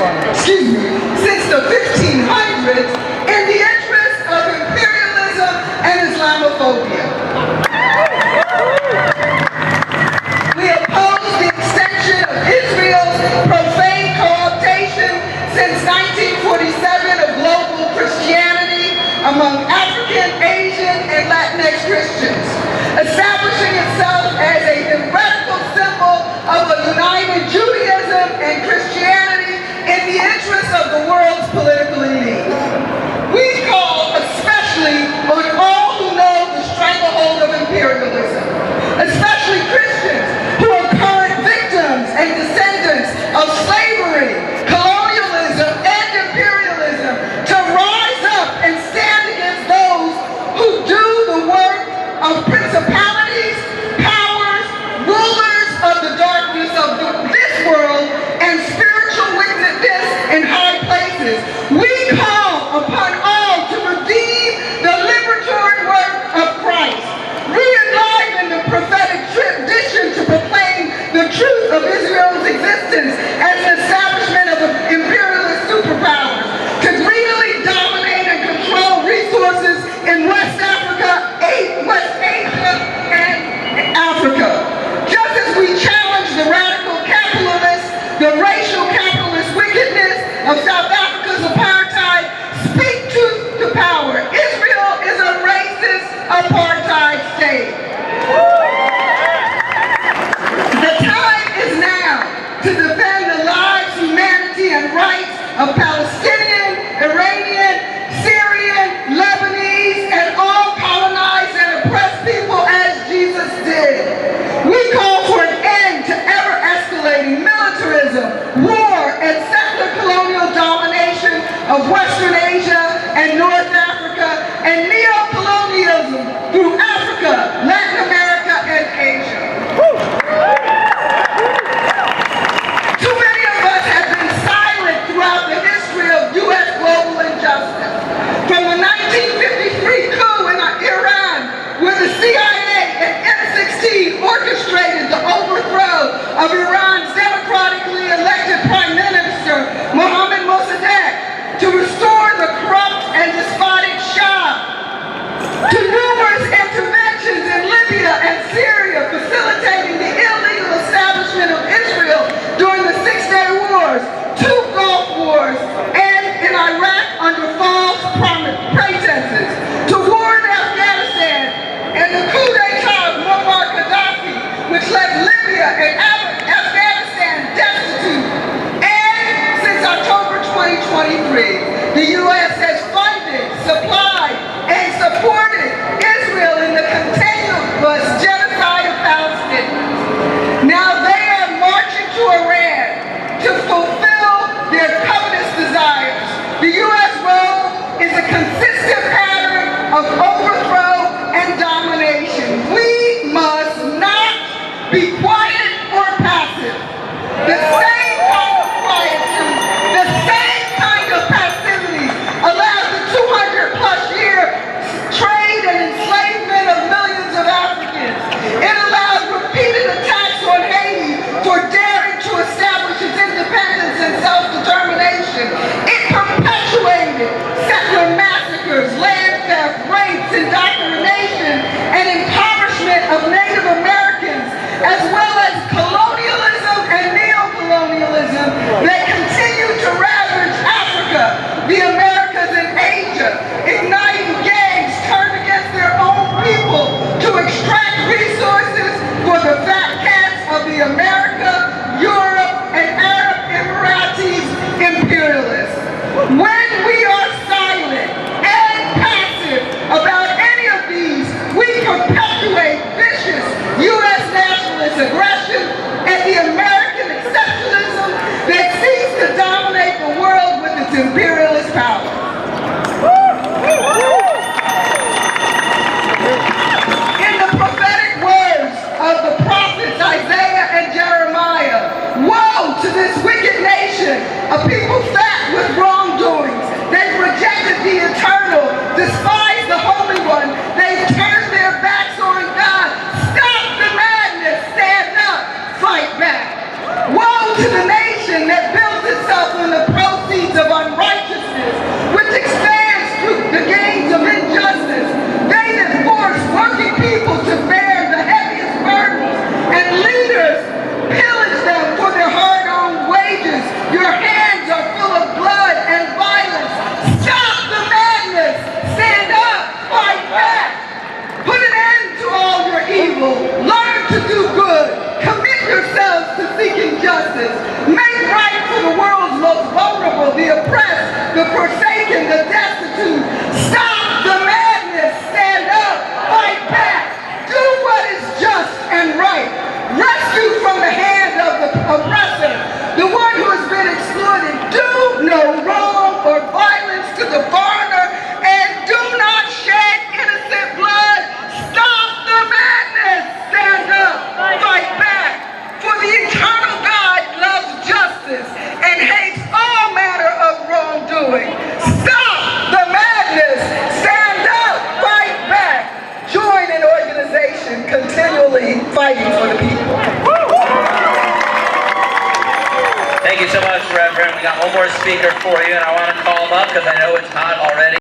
since the 1500s in the interest of imperialism and Islamophobia. We oppose the extension of Israel's profane co-optation since 1947 of global Christianity among African, Asian, and Latinx Christians, establishing itself as a heretical symbol of a united Judaism and Christianity in the interest of the world's political elite. We call especially on all who know the stranglehold of imperialism, especially Christians who are current victims and descendants of slavery, colonialism, and imperialism, to rise up and stand against those who do the work of principalities, powers, rulers of the darkness of this world, and spiritual wickedness in high places. We call upon all to redeem the liberatory work of Christ, re-enliven the prophetic tradition to proclaim the truth of Israel's existence as an establishment of imperialist superpowers, to greedily dominate and control resources in West Africa, West Asia, and Africa. Just as we challenge the radical capitalists, the racial capitalist wickedness of South Africa's apartheid, speak truth to power. Israel is a racist apartheid state. The time is now to defend the lives, humanity, and rights of Palestinian, Iranian, Syrian, Lebanese, and all colonized and oppressed people as Jesus did. We call for an end to ever-escalating militarism, war, and settler colonial domination of Western Asia and North Africa, and neo-colonialism through Africa, Latin America, and Asia. Too many of us have been silent throughout the history of U.S. global injustice. From the 1953 coup in Iran, where the CIA and M16 orchestrated the overthrow of Iran's democratically elected Prime Minister, Mohammad Mossadegh, to restore the corrupt and despotic Shah, to numerous interventions in Libya and Syria, facilitating the illegal establishment of Israel during the Six-Day Wars, 2 Gulf Wars, and in Iraq under false pretenses, to war in Afghanistan, and the coup d'etat of Muammar Gaddafi, which left Libya and Afghanistan destitute. And since October 2023, the U.S. has funded, supplied, and supported Israel in the continuous genocide of Palestinians. Now they are marching to Iran to fulfill their covetous desires. The U.S. role is a consistent pattern of overthrow and domination. We must not be quiet or passive. The same kind of quietude, the same kind of passivity allows the 200-plus year trade and enslavement of millions of Africans. It allows repeated attacks on Haiti for daring to establish its independence and self-determination. It perpetuated settler massacres, land theft, rapes, indoctrination, and impoverishment of Native Americans, as well as colonialism and neo-colonialism that continue to ravage Africa, the Americas, and Asia, igniting gangs turned against their own people to extract resources for the fat cats of the America, Europe, and Arab Emiratis imperialists. When we are silent and passive about any of these, we perpetuate vicious U.S. nationalist aggression and the American exceptionalism that seeks to dominate the world with its imperialist power. In the prophetic words of the prophets Isaiah and Jeremiah, woe to this wicked nation, a people fat with wrongdoings. They've rejected the eternal, despised the Holy One. They've turned their backs on God. Stop the madness, stand up, fight back. Woe to the nation that builds itself on the Reverend. We got one more speaker for you, and I want to call him up because I know it's hot already.